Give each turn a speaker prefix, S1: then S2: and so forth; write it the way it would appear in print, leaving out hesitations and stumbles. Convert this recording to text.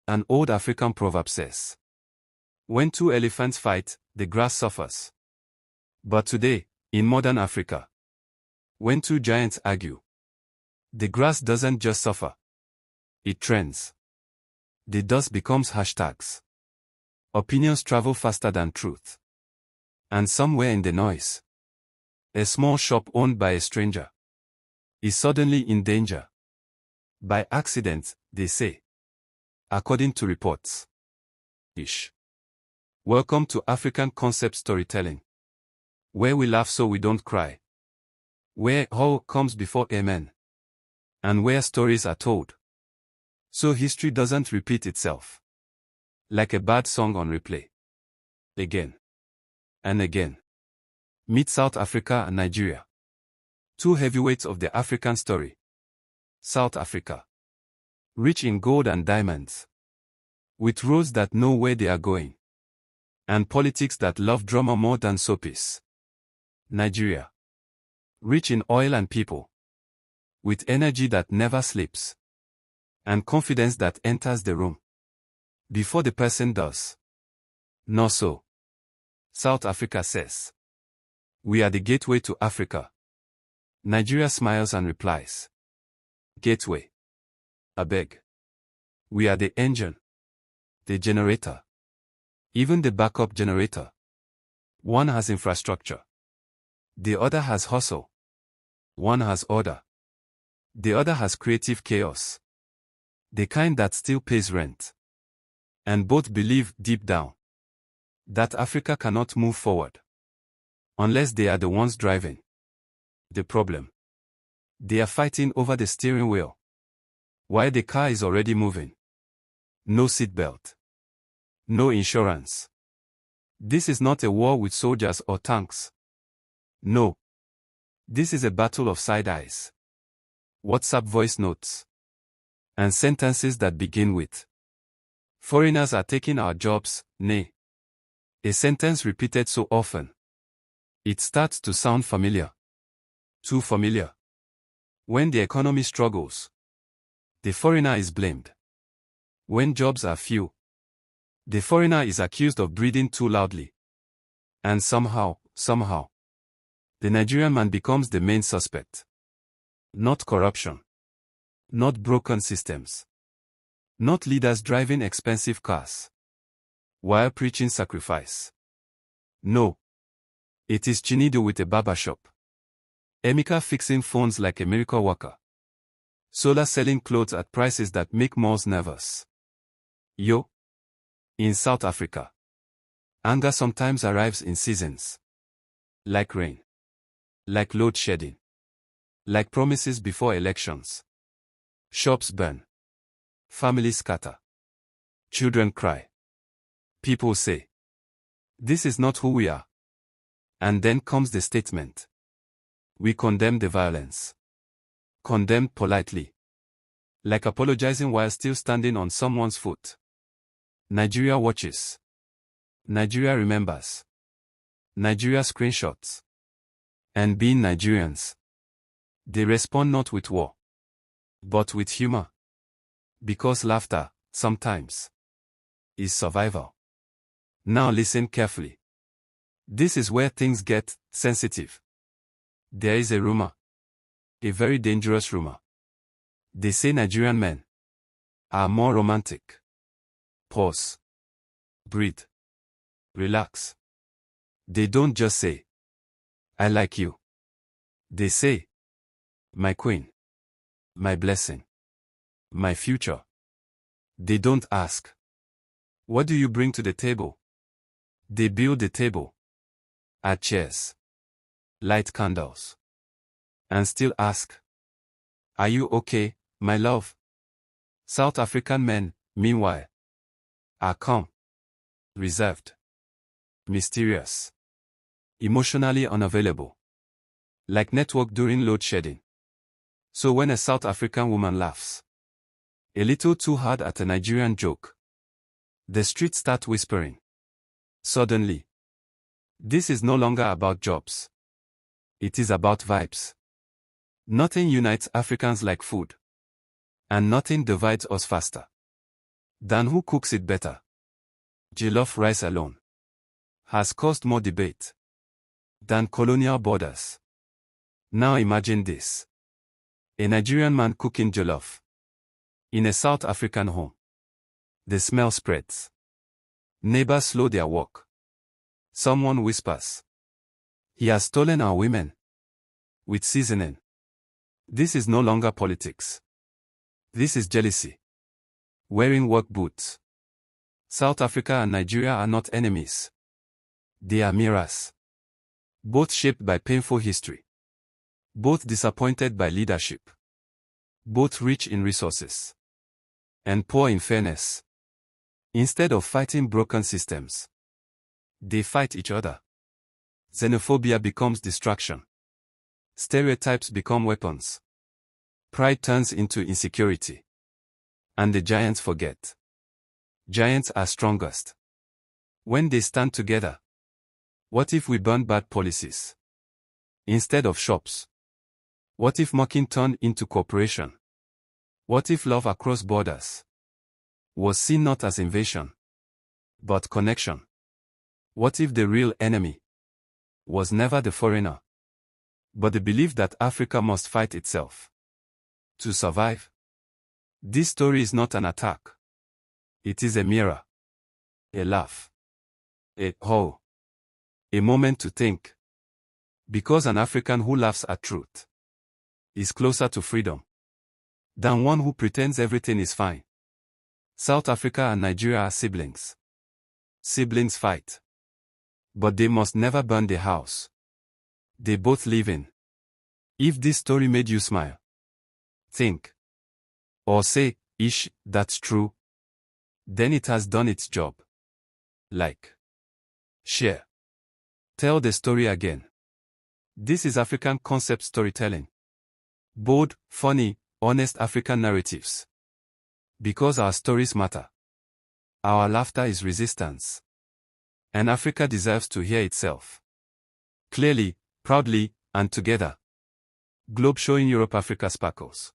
S1: An old African proverb says, when two elephants fight, the grass suffers. But today, in modern Africa, when two giants argue, the grass doesn't just suffer. It trends. The dust becomes hashtags. Opinions travel faster than truth. And somewhere in the noise, a small shop owned by a stranger is suddenly in danger. By accident, they say. According to reports. Welcome to African concept storytelling, where we laugh so we don't cry, where "ho" comes before amen, and where stories are told so history doesn't repeat itself like a bad song on replay. Again and again. Meet South Africa and Nigeria. Two heavyweights of the African story. South Africa, rich in gold and diamonds, with roads that know where they are going, and politics that love drama more than soapies. Nigeria, rich in oil and people, with energy that never sleeps, and confidence that enters the room before the person does. Not so. South Africa says, we are the gateway to Africa. Nigeria smiles and replies, gateway? Abeg. We are the engine, the generator, even the backup generator. One has infrastructure. The other has hustle. One has order. The other has creative chaos. The kind that still pays rent. And both believe deep down that Africa cannot move forward unless they are the ones driving. The problem: they are fighting over the steering wheel while the car is already moving. No seatbelt. No insurance. This is not a war with soldiers or tanks. No. This is a battle of side eyes, WhatsApp voice notes, and sentences that begin with, foreigners are taking our jobs, nay. A sentence repeated so often, it starts to sound familiar. Too familiar. When the economy struggles, the foreigner is blamed. When jobs are few, the foreigner is accused of breathing too loudly. And somehow, the Nigerian man becomes the main suspect. Not corruption. Not broken systems. Not leaders driving expensive cars while preaching sacrifice. No. It is Chinido with a barbershop. Emeka fixing phones like a miracle worker. Sola selling clothes at prices that make malls nervous. Yo. In South Africa, anger sometimes arrives in seasons. Like rain. Like load shedding. Like promises before elections. Shops burn. Families scatter. Children cry. People say, this is not who we are. And then comes the statement. We condemn the violence. Condemned politely. Like apologizing while still standing on someone's foot. Nigeria watches. Nigeria remembers. Nigeria screenshots. And being Nigerians, they respond not with war, but with humor. Because laughter, sometimes, is survival. Now listen carefully. This is where things get sensitive. There is a rumor. A very dangerous rumor. They say Nigerian men are more romantic. Pause. Breathe. Relax. They don't just say, I like you. They say, my queen. My blessing. My future. They don't ask, what do you bring to the table? They build the table. Add chairs. Light candles. And still ask, are you okay, my love? South African men, meanwhile, are calm, reserved, mysterious, emotionally unavailable, like network during load shedding. So when a South African woman laughs a little too hard at a Nigerian joke, the streets start whispering. Suddenly, this is no longer about jobs. It is about vibes. Nothing unites Africans like food. And nothing divides us faster Then who cooks it better? Jollof rice alone has caused more debate than colonial borders. Now imagine this. A Nigerian man cooking jollof in a South African home. The smell spreads. Neighbors slow their walk. Someone whispers, "He has stolen our women." With seasoning. This is no longer politics. This is jealousy. Wearing work boots. South Africa and Nigeria are not enemies. They are mirrors. Both shaped by painful history. Both disappointed by leadership. Both rich in resources. And poor in fairness. Instead of fighting broken systems, they fight each other. Xenophobia becomes distraction. Stereotypes become weapons. Pride turns into insecurity. And the giants forget. Giants are strongest when they stand together. What if we burn bad policies instead of shops? What if mocking turned into cooperation? What if love across borders was seen not as invasion, but connection? What if the real enemy was never the foreigner, but the belief that Africa must fight itself to survive? This story is not an attack. It is a mirror, a laugh, a moment to think. Because an African who laughs at truth is closer to freedom than one who pretends everything is fine. South Africa and Nigeria are siblings. Siblings fight. But they must never burn the house they both live in. If this story made you smile, think, or say, "Ish, that's true," then it has done its job. Like, share, tell the story again. This is African concept storytelling. Bold, funny, honest African narratives. Because our stories matter. Our laughter is resistance. And Africa deserves to hear itself clearly, proudly, and together. Globe showing Europe Africa sparkles.